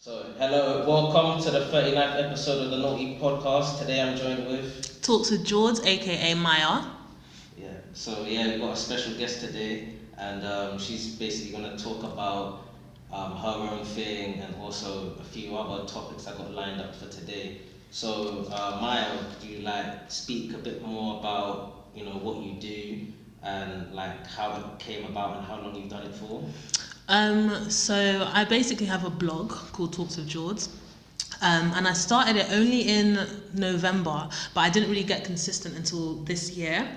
So, hello, welcome to the 39th episode of the NORT3YCAST. Today I'm joined with... Talks with George, aka Maiya. We've got a special guest today, and she's basically going to talk about her own thing and also a few other topics I got lined up for today. So, Maiya, could you speak a bit more about, what you do and how it came about and how long you've done it for? So I basically have a blog called Talks with George. And I started it only in November, but I didn't really get consistent until this year.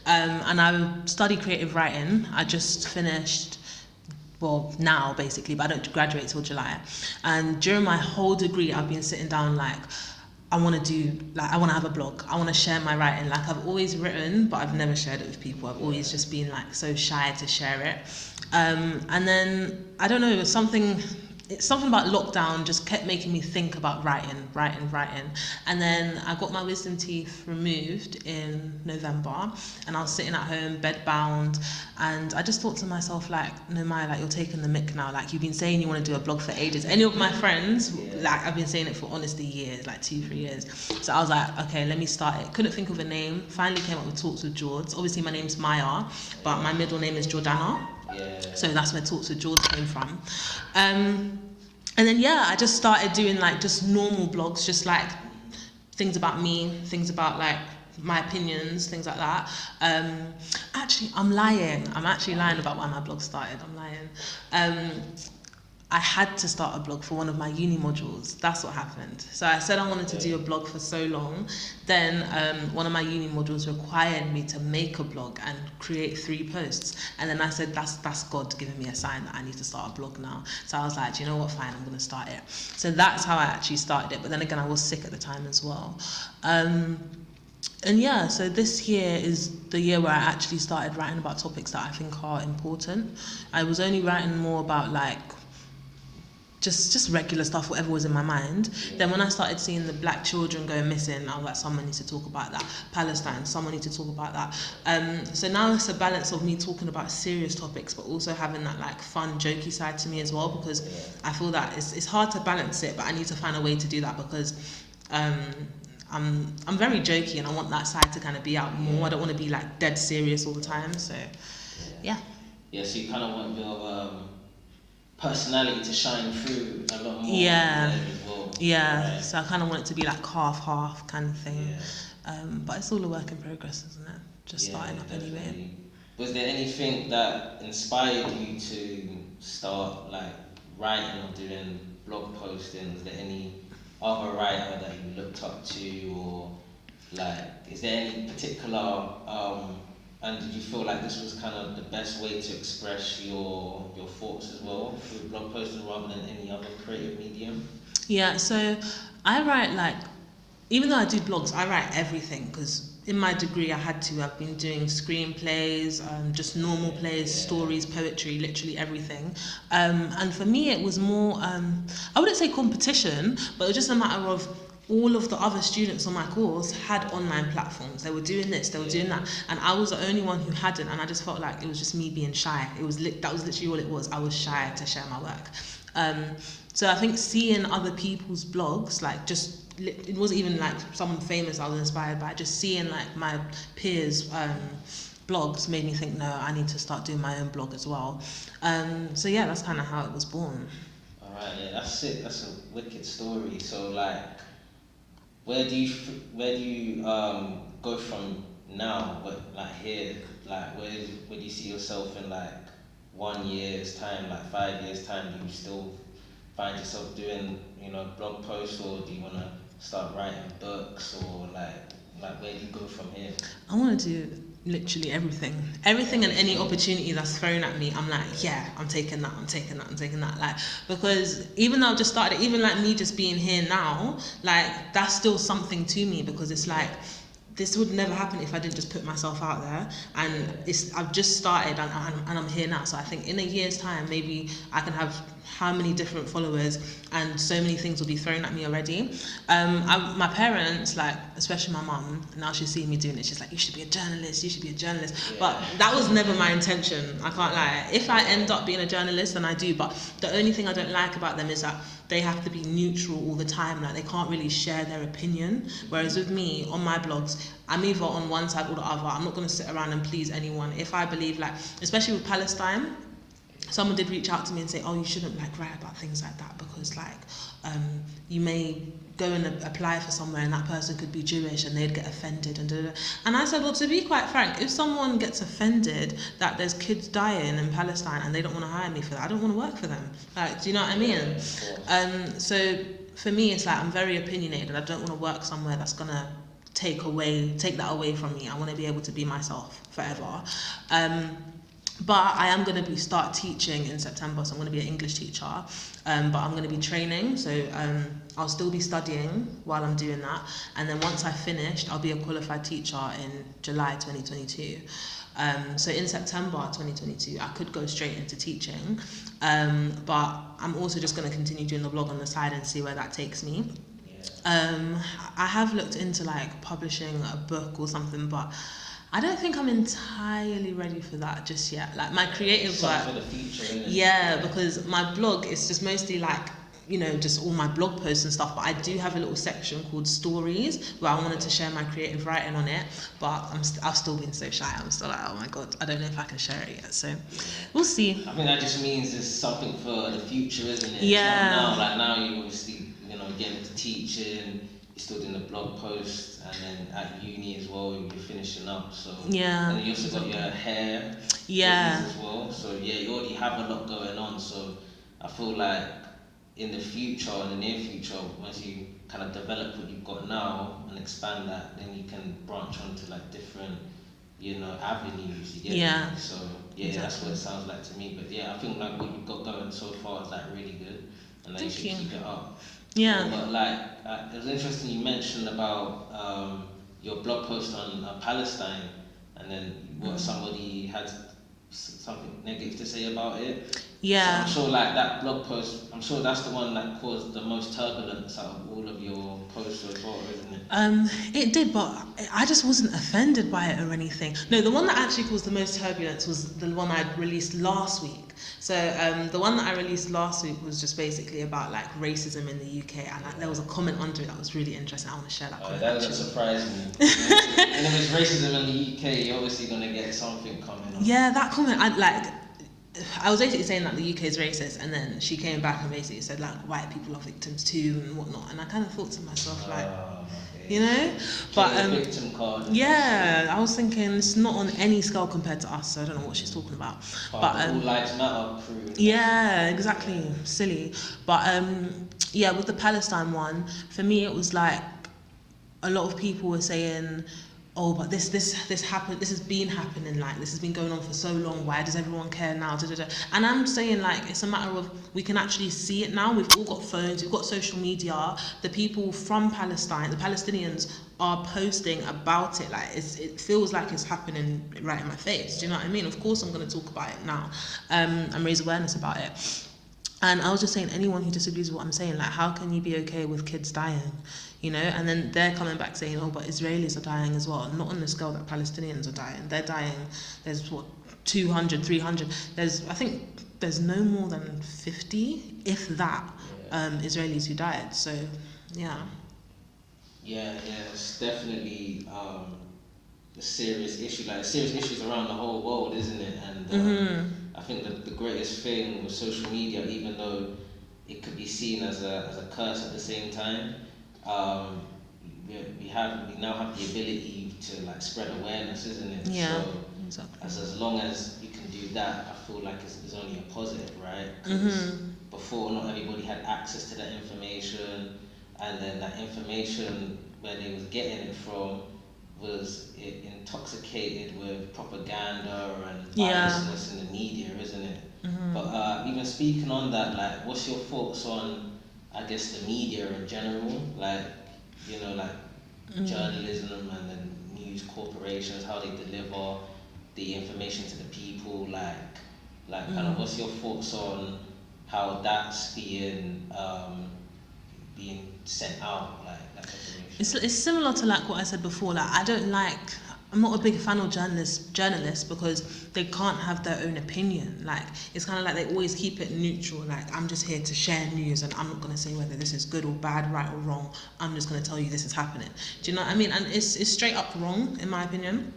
And I study creative writing. I just finished, well, now basically, but I don't graduate till July. And during my whole degree, I've been sitting down I want to have a blog. I want to share my writing. I've always written, but I've never shared it with people. I've always just been so shy to share it. And then, I don't know, something about lockdown just kept making me think about writing. And then I got my wisdom teeth removed in November, and I was sitting at home, bedbound, and I just thought to myself, no, Maiya, you're taking the mick now. You've been saying you want to do a blog for ages. Any of my friends, I've been saying it for honestly years, 2-3 years. So I was like, okay, let me start it. Couldn't think of a name. Finally came up with Talks with George. Obviously, my name's Maiya, but my middle name is Jordana. So that's where Talks with George came from. And then, I just started doing just normal blogs, just things about me, things about my opinions, things like that. Actually, I'm lying. I'm actually lying about why my blog started. I'm lying. I had to start a blog for one of my uni modules. That's what happened. So I said I wanted to do a blog for so long. Then one of my uni modules required me to make a blog and create 3 posts. And then I said, that's God giving me a sign that I need to start a blog now. So I was like, do you know what, fine, I'm going to start it. So that's how I actually started it. But then again, I was sick at the time as well. So this year is the year where I actually started writing about topics that I think are important. I was only writing more about just regular stuff, whatever was in my mind. Then when I started seeing the black children going missing, I was like, someone needs to talk about that. Palestine, someone needs to talk about that. So now it's a balance of me talking about serious topics, but also having that fun, jokey side to me as well, because I feel that it's hard to balance it, but I need to find a way to do that because I'm very jokey and I want that side to kind of be out more. I don't want to be dead serious all the time. So Yeah, so you kind of want your personality to shine through a lot more. Right. So I kind of want it to be half kind of thing. But it's all a work in progress, isn't it? Just starting up anyway. Was there anything that inspired you to start writing or doing blog posting? Was there any other writer that you looked up to, or is there any particular and did you feel this was kind of the best way to express your thoughts as well through blog posting rather than any other creative medium? Yeah, so I write even though I do blogs, I write everything because in my degree I had to. I've been doing screenplays, just normal plays, stories, poetry, literally everything. And for me it was more, I wouldn't say competition, but it was just a matter of all of the other students on my course had online platforms. They were doing this, they were doing that, and I was the only one who hadn't, and I just felt like it was just me being shy. That was literally all it was. I was shy to share my work. So I think seeing other people's blogs, it wasn't even someone famous I was inspired by, just seeing my peers' blogs made me think, no, I need to start doing my own blog as well. So that's kind of how it was born. Alright, that's it. That's a wicked story. So where do you go from now? Here, where do you see yourself in 1 year's time, 5 years' time? Do you still find yourself doing blog posts, or do you want to start writing books, or where do you go from here? I want to do literally everything and any opportunity that's thrown at me. I'm I'm taking that, because even though I've just started, even me just being here now, that's still something to me, because it's this would never happen if I didn't just put myself out there, and I've just started and I'm here now. So I think in a year's time maybe I can have how many different followers, and so many things will be thrown at me already. My parents, especially my mum, now she's seeing me doing it, she's like, you should be a journalist. But that was never my intention. I can't lie. If I end up being a journalist, then I do, but the only thing I don't like about them is that they have to be neutral all the time, like they can't really share their opinion. Whereas with me, on my blogs, I'm either on one side or the other. I'm not going to sit around and please anyone. If I believe, like, especially with Palestine, someone did reach out to me and say, oh, you shouldn't like write about things like that because like you may go and apply for somewhere and that person could be Jewish and they'd get offended and da, da, da. And I said, well, to be quite frank, if someone gets offended that there's kids dying in Palestine and they don't want to hire me for that, I don't want to work for them. Like, do you know what I mean? So for me, it's like I'm very opinionated. I don't want to work somewhere that's gonna take that away from me. I want to be able to be myself forever. But I am going to start teaching in September, so I'm going to be an English teacher. But I'm going to be training, so I'll still be studying while I'm doing that. And then once I've finished, I'll be a qualified teacher in July 2022. So in September 2022, I could go straight into teaching. But I'm also just going to continue doing the blog on the side and see where that takes me. I have looked into like publishing a book or something, but I don't think I'm entirely ready for that just yet. Like my creative work, for the future, isn't it? yeah, because my blog is just mostly like, you know, just all my blog posts and stuff. But I do have a little section called stories where I wanted to share my creative writing on it. But I've still been so shy. I'm still like, oh my god, I don't know if I can share it yet. So we'll see. I mean, that just means it's something for the future, isn't it? Yeah. It's not now. Like now, you obviously, you know, getting into teaching. You're still doing the blog posts, and then at uni as well, you're finishing up. So yeah. And then you also got your hair. Yeah. As well. So yeah, you already have a lot going on. So I feel like in the future, in the near future, once you kind of develop what you've got now and expand that, then you can branch onto like different, you know, avenues. You get Yeah. me? So yeah, exactly. That's what it sounds like to me. But yeah, I think like what you've got going so far is like really good, and like, you should keep it up. Yeah. But like, it was interesting you mentioned about your blog post on Palestine, and then what somebody had something negative to say about it. Yeah. So I'm sure like that blog post, I'm sure that's the one that caused the most turbulence out of all of your posts as well, isn't it? It did, but I just wasn't offended by it or anything. No, the one that actually caused the most turbulence was the one I released last week. So the one that I released last week was just basically about like racism in the UK, and there was a comment under it that was really interesting. I want to share that comment. That doesn't surprise me. And if it's racism in the UK, you're obviously going to get something coming up. Yeah, that comment, I was basically saying that the UK is racist, and then she came back and basically said like white people are victims too and whatnot, and I kind of thought to myself like, okay. You know, but victim card. Yeah, I was thinking it's not on any scale compared to us, so I don't know what she's talking about. But all lives matter crew. Yeah, exactly, silly. But yeah, with the Palestine one, for me it was like a lot of people were saying, oh, but this happened, this has been happening, like this has been going on for so long, why does everyone care now? Da, da, da. And I'm saying like it's a matter of we can actually see it now. We've all got phones, we've got social media. The people from Palestine, the Palestinians are posting about it. Like it feels like it's happening right in my face. Do you know what I mean? Of course I'm going to talk about it now and raise awareness about it. And I was just saying, anyone who disagrees with what I'm saying, like, how can you be okay with kids dying, you know? And then they're coming back saying, oh, but Israelis are dying as well. Not on the scale that Palestinians are dying. They're dying, there's 200, 300. I think there's no more than 50, if that, Israelis who died. So, yeah. Yeah, it's definitely a serious issue. Like, serious issues around the whole world, isn't it? And I think that the greatest thing with social media, even though it could be seen as a curse at the same time, we now have the ability to like spread awareness, isn't it? Yeah, so exactly. As long as you can do that, I feel like it's only a positive, right? Because before, not everybody had access to that information, and then that information, where they was getting it from, was intoxicated with propaganda and biasness in the media, isn't it? But even speaking on that, like, what's your thoughts on, I guess, the media in general? Like, you know, like journalism and then news corporations, how they deliver the information to the people, like kind of what's your thoughts on how that's being sent out, like that information? It's similar to like what I said before. Like I don't like I'm not a big fan of journalists because they can't have their own opinion. Like, it's kind of like they always keep it neutral. Like, I'm just here to share news, and I'm not going to say whether this is good or bad, right or wrong. I'm just going to tell you this is happening. Do you know what I mean? And it's straight up wrong, in my opinion.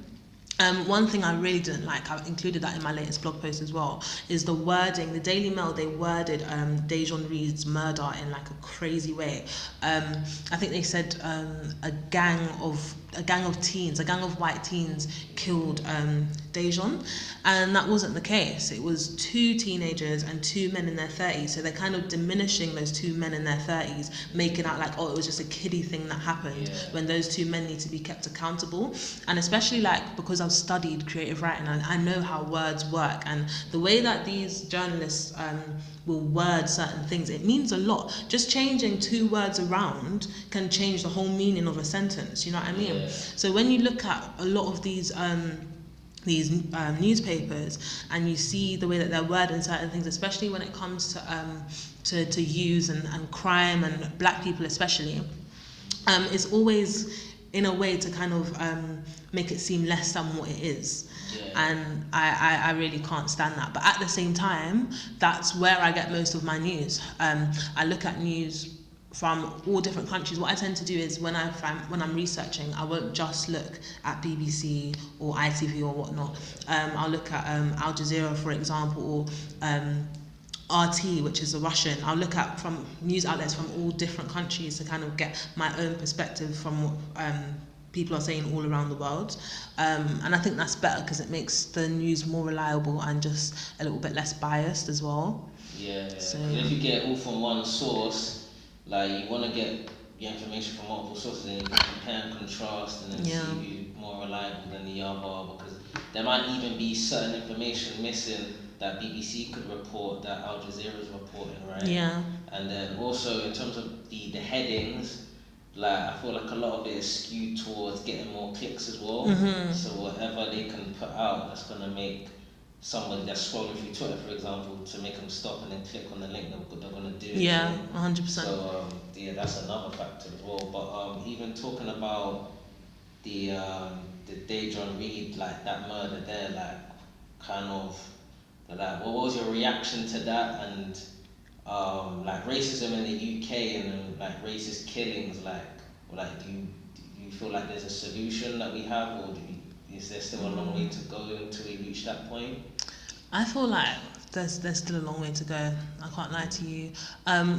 One thing I really didn't like, I've included that in my latest blog post as well, is the wording. The Daily Mail, they worded Dejon Reed's murder in like a crazy way. I think they said a gang of white teens killed Dejon, and that wasn't the case. It was 2 teenagers and 2 men in their 30s, so they're kind of diminishing those 2 men in their 30s, making out like, oh, it was just a kiddie thing that happened, when those 2 men need to be kept accountable. And especially like, because I've studied creative writing, and I know how words work, and the way that these journalists will word certain things, it means a lot. Just changing 2 words around can change the whole meaning of a sentence, you know what I mean? Yeah. So when you look at a lot of these newspapers, and you see the way that they're wording certain things, especially when it comes to youth and crime and black people especially, it's always in a way to kind of make it seem less than what it is. Yeah. And I really can't stand that. But at the same time, that's where I get most of my news. I look at news from all different countries. What I tend to do is when I'm researching, I won't just look at BBC or ITV or whatnot. I'll look at Al Jazeera, for example, or RT, which is a Russian. I'll look at from news outlets from all different countries to kind of get my own perspective from what people are saying all around the world. And I think that's better because it makes the news more reliable and just a little bit less biased as well. Yeah. So if you get all from one source, like you want to get your information from multiple sources, and you can compare and contrast, and then see who's more reliable than the other, because there might even be certain information missing that BBC could report that Al Jazeera is reporting, right? Yeah. And then also in terms of the headings, like I feel like a lot of it is skewed towards getting more clicks as well. Mm-hmm. So whatever they can put out, that's gonna make somebody that's scrolling through Twitter, for example, to make them stop and then click on the link, they're gonna do it. Yeah, 100%. So that's another factor as well. But even talking about the Dejon Reed, like that murder there, like kind of. Like, what was your reaction to that, and like racism in the UK and like racist killings? Do you feel like there's a solution that we have, or is there still a long way to go until we reach that point? I feel like there's still a long way to go. I can't lie to you.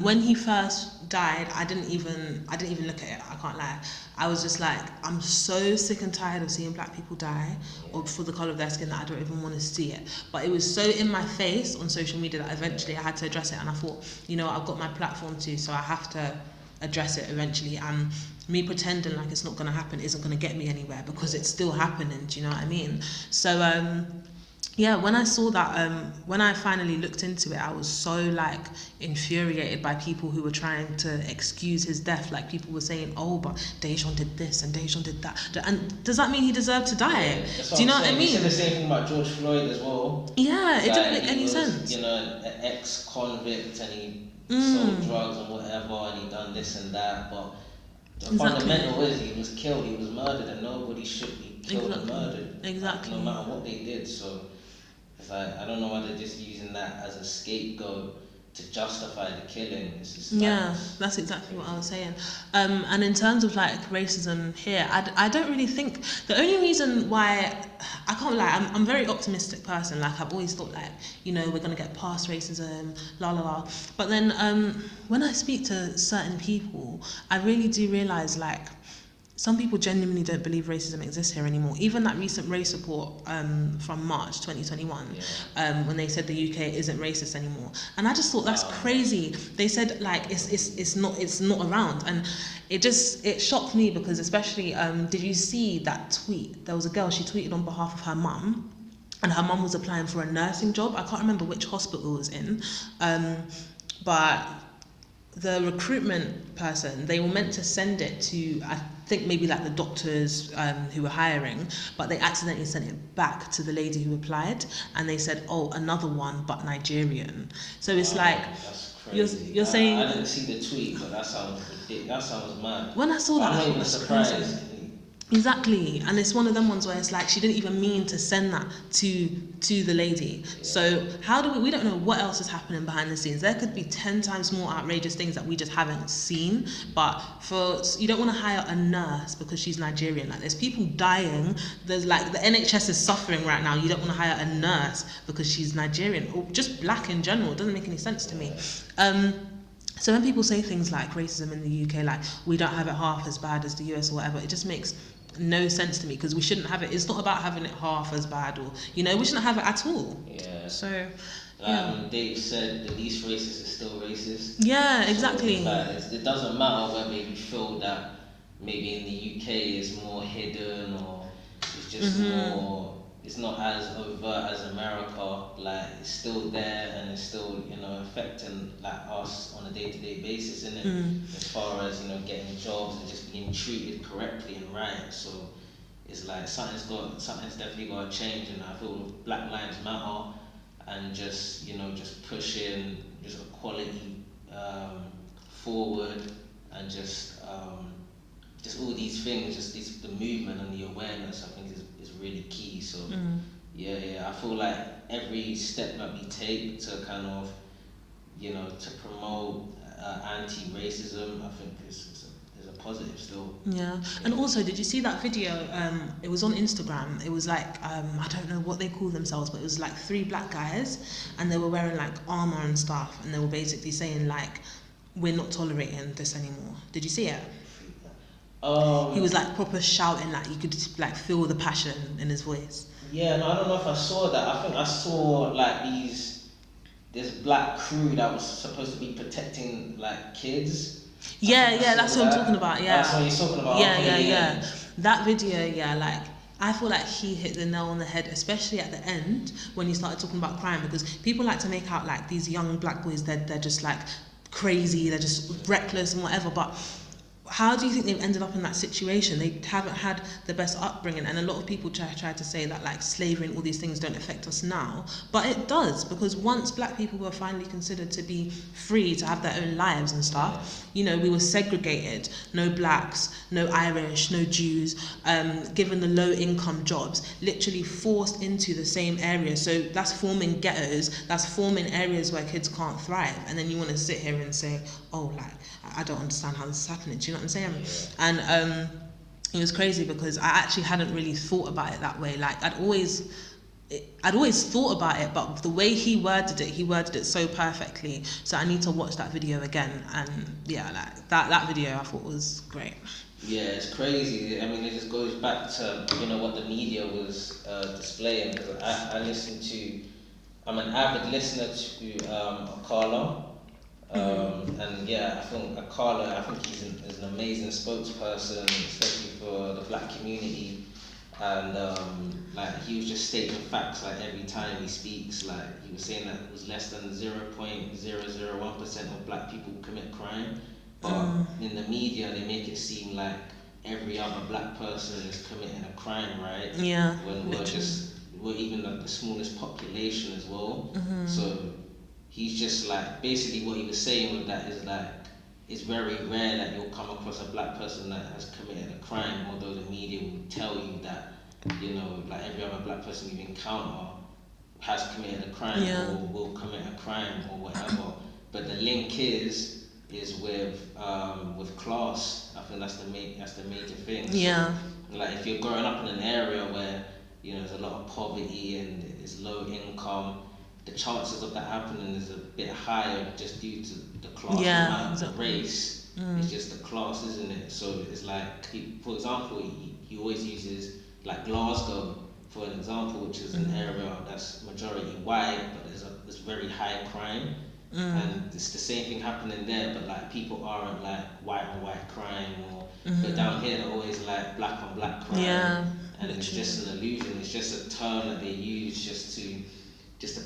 When he first died, I didn't even look at it. I can't lie. I was just like, I'm so sick and tired of seeing black people die, or for the colour of their skin, that I don't even want to see it. But it was so in my face on social media that eventually I had to address it, and I thought, you know, I've got my platform too, so I have to address it eventually. And me pretending like it's not going to happen isn't going to get me anywhere, because it's still happening. Do you know what I mean? So yeah, when I saw that, when I finally looked into it, I was so like infuriated by people who were trying to excuse his death. Like, people were saying, oh, but Dejon did this and Dejon did that. And does that mean he deserved to die? Do you know what I mean? You said the same thing about George Floyd as well. Yeah, it didn't make any sense. You know, an ex-convict, and he sold drugs and whatever, and he done this and that, but the fundamental is he was killed, he was murdered, and nobody should be killed and murdered. Exactly. No matter what they did. So it's like, I don't know why they're just using that as a scapegoat to justify the killing. That's exactly what I was saying. And in terms of like racism here, I don't really think, the only reason why, I can't lie, I'm a very optimistic person. Like, I've always thought like, you know, we're gonna get past racism, la la la. But then when I speak to certain people, I really do realise like, some people genuinely don't believe racism exists here anymore. Even that recent race report from March 2021, when they said the UK isn't racist anymore, and I just thought that's crazy. They said like it's not around, and it shocked me, because especially did you see that tweet? There was a girl, she tweeted on behalf of her mum, and her mum was applying for a nursing job. I can't remember which hospital it was in, but the recruitment person, they were meant to send it to, I think maybe like the doctors who were hiring, but they accidentally sent it back to the lady who applied, and they said, oh, another one, but Nigerian. So it's like, you're saying... I didn't see the tweet, but that sounds ridiculous. That sounds mad. When I saw that, I'm not even surprised. Exactly, and it's one of them ones where it's like she didn't even mean to send that to the lady. Yeah. So how do we don't know what else is happening behind the scenes. There could be 10 times more outrageous things that we just haven't seen. But you don't want to hire a nurse because she's Nigerian. Like, there's people dying. There's like the NHS is suffering right now. You don't want to hire a nurse because she's Nigerian, or just black in general. It doesn't make any sense to me. So when people say things like racism in the UK, like we don't have it half as bad as the US or whatever, it just makes no sense to me, because we shouldn't have it. It's not about having it half as bad, or we shouldn't have it at all. Yeah. So Dave said the least racist is still racist. Yeah, exactly. So, it doesn't matter whether you feel that maybe in the UK is more hidden, or it's just more. It's not as overt as America. Like, it's still there, and it's still affecting like us on a day-to-day basis, isn't it? As far as getting jobs and just being treated correctly and right. So it's like something's definitely got to change, and I feel Black Lives Matter, and just pushing just equality forward, and just all these things, the movement and the awareness, I think is really key. So I feel like every step that we take to kind of to promote anti-racism, I think is a positive still. Yeah, and also, did you see that video? It was on Instagram. It was like I don't know what they call themselves, but it was like 3 black guys, and they were wearing like armor and stuff, and they were basically saying like, we're not tolerating this anymore. Did you see it? He was like proper shouting, like you could like feel the passion in his voice. Yeah, no, I don't know if I saw that. I think I saw like this black crew that was supposed to be protecting like kids. Yeah, that's what I'm talking about. Yeah, that's what you're talking about. Yeah. That video, like I feel like he hit the nail on the head, especially at the end when he started talking about crime, because people like to make out like these young black boys, they're just like crazy, they're just reckless and whatever, but how do you think they've ended up in that situation? They haven't had the best upbringing, and a lot of people try to say that like slavery and all these things don't affect us now, but it does, because once black people were finally considered to be free to have their own lives and stuff, we were segregated. No blacks, no Irish, no Jews, given the low income jobs, literally forced into the same area. So that's forming ghettos, that's forming areas where kids can't thrive, and then you want to sit here and say, oh, like, I don't understand how this is happening. Do you know what I'm saying? Yeah. And it was crazy because I actually hadn't really thought about it that way. Like I'd always thought about it, but the way he worded it so perfectly. So I need to watch that video again. And yeah, like that video I thought was great. Yeah, it's crazy. I mean, it just goes back to what the media was displaying. Because I'm an avid listener to Akala. And yeah, I think he's an amazing spokesperson, especially for the black community. And like he was just stating facts like every time he speaks. Like he was saying that it was less than 0.001% of black people commit crime, but in the media they make it seem like every other black person is committing a crime, right? Yeah. When we're even like the smallest population as well. So he's just like, basically what he was saying with that is like, it's very rare that you'll come across a black person that has committed a crime, although the media will tell you that, like every other black person you encounter has committed a crime or will commit a crime or whatever. But the link is with class. I think that's the major thing. Yeah. So, like if you're growing up in an area where there's a lot of poverty and it's low income, the chances of that happening is a bit higher just due to the class, not the race. It's just the class, isn't it? So it's like, for example, he always uses like Glasgow for an example, which is an area that's majority white, but there's very high crime, and it's the same thing happening there. But like people aren't like white on white crime, but down here they're always like black on black crime. Yeah, and it's just an illusion. It's just a term that they use just to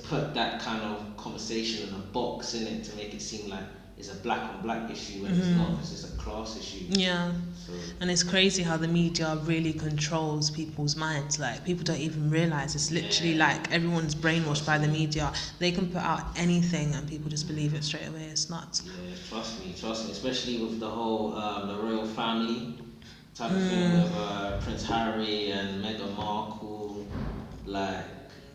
put that kind of conversation in a box, in it, to make it seem like it's a black on black issue, when it's not. It's just a class issue. Yeah. So. And it's crazy how the media really controls people's minds. Like people don't even realize it's literally like everyone's brainwashed by the media. They can put out anything and people just believe it straight away. It's nuts. Yeah, trust me. Especially with the whole the royal family. type of thing with Prince Harry and Meghan Markle. Like,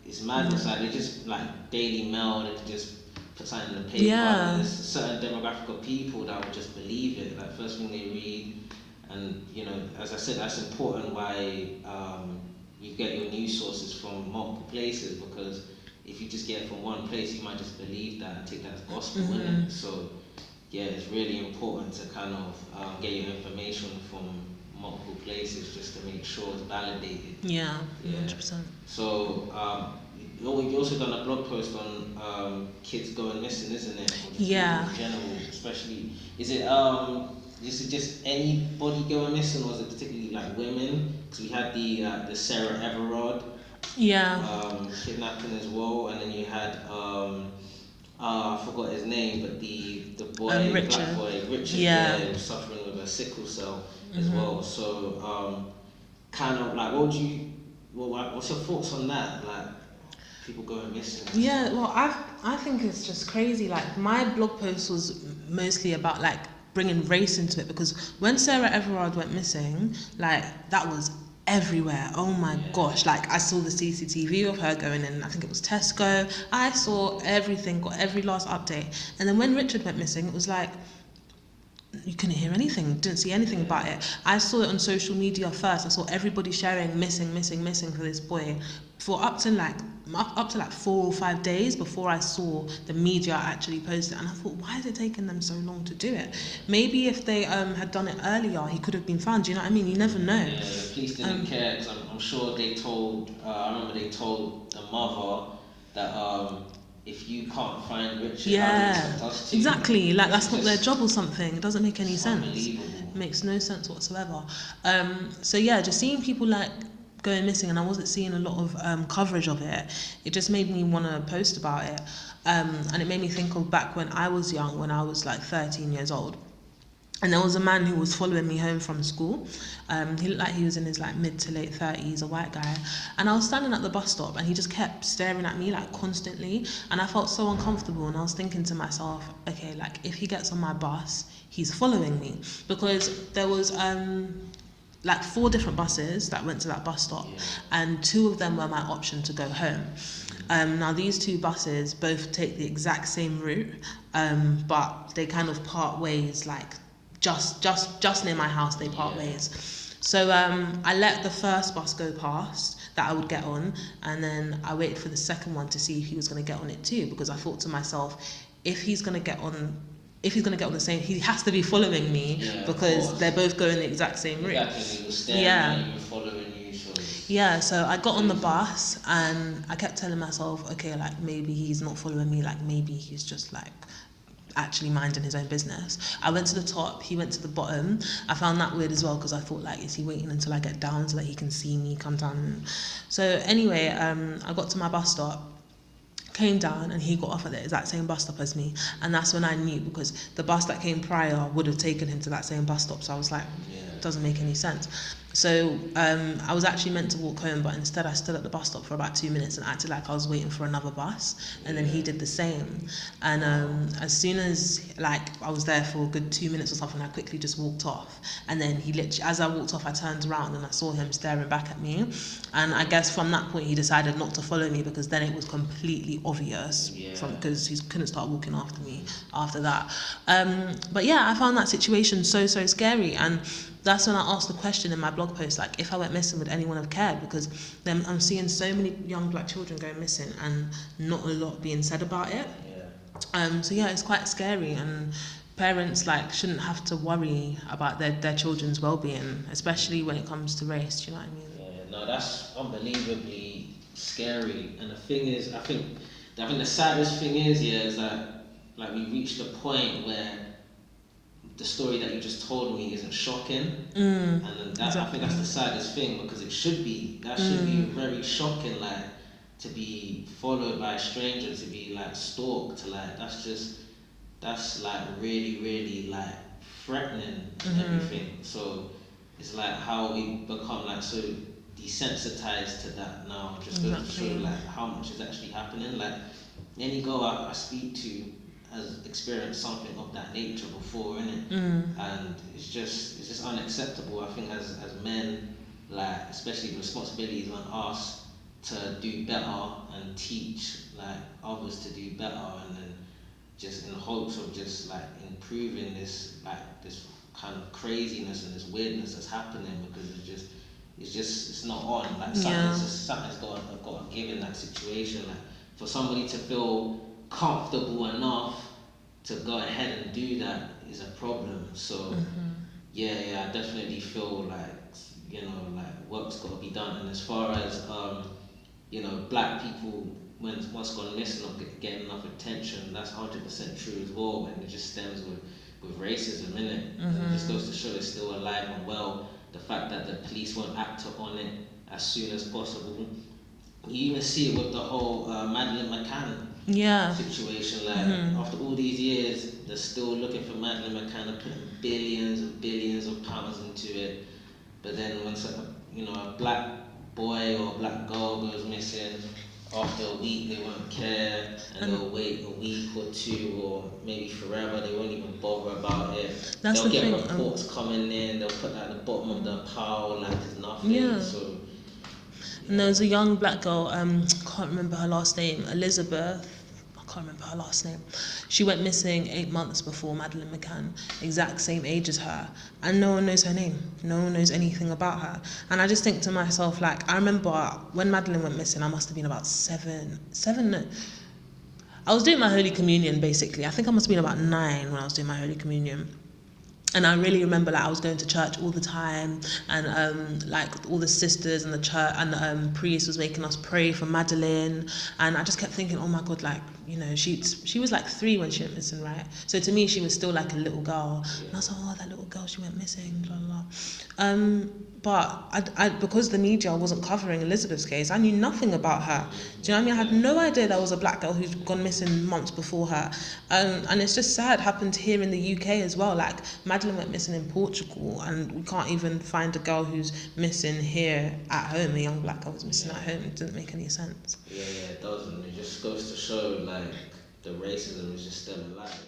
it's madness. Like, they just, like, Daily Mail, they could just put something in the paper, and there's a certain demographic of people that would just believe it. Like, first thing they read. And, you know, as I said, that's important why you get your news sources from multiple places, because if you just get it from one place, you might just believe that and take that as gospel, innit? So, yeah, it's really important to kind of get your information from multiple places just to make sure it's validated. Yeah, 100%. So, you also done a blog post on kids going missing, isn't it? Or just Yeah. in general, especially. Is it just anybody going missing, or is it particularly like women? Because we had the Sarah Everard kidnapping as well, and then you had I forgot his name, but the boy, the black boy, Richard, was suffering with a sickle cell as well. So kind of like, what's your thoughts on that? Like, people going missing? Yeah, well, I think it's just crazy. Like, my blog post was mostly about like bringing race into it, because when Sarah Everard went missing, like, that was everywhere. Oh my gosh, like, I saw the CCTV of her going in, I think it was Tesco. I saw everything, got every last update. And then when Richard went missing, it was like, you couldn't hear anything, didn't see anything about it. I saw it on social media first. I saw everybody sharing missing for this boy for up to like 4 or 5 days before I saw the media actually post it. And I thought, why is it taking them so long to do it? Maybe if they had done it earlier, he could have been found. Do you know what I mean? You never know. Yeah, the police didn't care, because I'm sure they told. I remember they told the mother that if you can't find Richard, how do you expect us to? Exactly. Like, that's not their job or something. It doesn't make any sense. Unbelievable. It makes no sense whatsoever. So yeah, just seeing people like going missing, and I wasn't seeing a lot of coverage of it. It just made me want to post about it, and it made me think of back when I was young, when I was like 13 years old. And there was a man who was following me home from school. He looked like he was in his like mid to late 30s, a white guy. And I was standing at the bus stop, and he just kept staring at me like constantly. And I felt so uncomfortable, and I was thinking to myself, okay, like, if he gets on my bus, he's following me. Because there was like 4 different buses that went to that bus stop, and 2 of them were my option to go home. Now these 2 buses both take the exact same route, but they kind of part ways, like just near my house, they part ways. So I let the first bus go past that I would get on, and then I waited for the second one to see if he was going to get on it too, because I thought to myself, if he's going to get on the same, he has to be following me, because they're both going the exact same route. Exactly, he was staring at you, following you. Yeah, so I got on the bus, and I kept telling myself, okay, like, maybe he's not following me, like, maybe he's just like actually minding his own business. I went to the top, he went to the bottom. I found that weird as well, because I thought, like, is he waiting until I get down so that he can see me come down? So anyway, I got to my bus stop, came down, and he got off at the exact same bus stop as me. And that's when I knew, because the bus that came prior would have taken him to that same bus stop. So I was like, it doesn't make any sense. So I was actually meant to walk home, but instead I stood at the bus stop for about 2 minutes and acted like I was waiting for another bus. And then he did the same. And as soon as, like, I was there for a good 2 minutes or something, I quickly just walked off. And then he literally, as I walked off, I turned around and I saw him staring back at me. And I guess from that point he decided not to follow me, because then it was completely obvious, because he couldn't start walking after me after that. But yeah, I found that situation so scary. And that's when I asked the question in my blog post, like, if I went missing, would anyone have cared? Because then I'm seeing so many young black children going missing and not a lot being said about it. So yeah, it's quite scary, and parents, like, shouldn't have to worry about their children's well-being, especially when it comes to race. Do you know what I mean? Yeah, no, that's unbelievably scary. And the thing is, I think the saddest thing is that, like, we reached a point where the story that you just told me isn't shocking, and that, I think that's the saddest thing, because it should be. That should be very shocking, like, to be followed by a stranger, to be like stalked, to like, that's like really like threatening and everything. So it's like how we become like so desensitized to that now, just to show like how much is actually happening. Like any girl I speak to, has experienced something of that nature before, innit? And it's just unacceptable. I think as men, like especially the responsibilities on us to do better and teach like others to do better, and then just in hopes of just like improving this kind of craziness and this weirdness that's happening, because it's not on. Like something's got to give in that situation. Like for somebody to feel comfortable enough to go ahead and do that is a problem. So I definitely feel like like work's got to be done. And as far as black people once gone missing or getting enough attention, that's 100% true as well. And it just stems with racism, innit? It just goes to show it's still alive and well. The fact that the police won't act on it as soon as possible. You even see it with the whole Madeleine McCann situation. Like after all these years, they're still looking for Madeleine McCann, and putting billions and billions of pounds into it. But then once a black boy or a black girl goes missing, after a week they won't care, and they'll wait a week or two or maybe forever. They won't even bother about it. They'll get reports coming in. They'll put that at the bottom of the pile like it's nothing. Yeah. So. And there was a young black girl, can't remember her last name, Elizabeth, I can't remember her last name. She went missing 8 months before Madeleine McCann, exact same age as her, and no one knows her name, no one knows anything about her. And I just think to myself, like, I remember when Madeleine went missing, I must have been about seven, I was doing my Holy Communion basically. I think I must have been about 9 when I was doing my Holy Communion. And I really remember like I was going to church all the time, and like all the sisters and the church and the priest was making us pray for Madeleine, and I just kept thinking, oh my God, like, she was like 3 when she went missing, right? So to me she was still like a little girl, and I was like, oh, that little girl, she went missing, blah blah blah. But I because the media wasn't covering Elizabeth's case, I knew nothing about her. Do you know what I mean? I had no idea there was a black girl who's gone missing months before her. And it's just sad, happened here in the UK as well. Like Madeleine went missing in Portugal, and we can't even find a girl who's missing here at home. A young black girl who's missing at home. It doesn't make any sense. Yeah, it doesn't. It just goes to show like the racism is just still alive.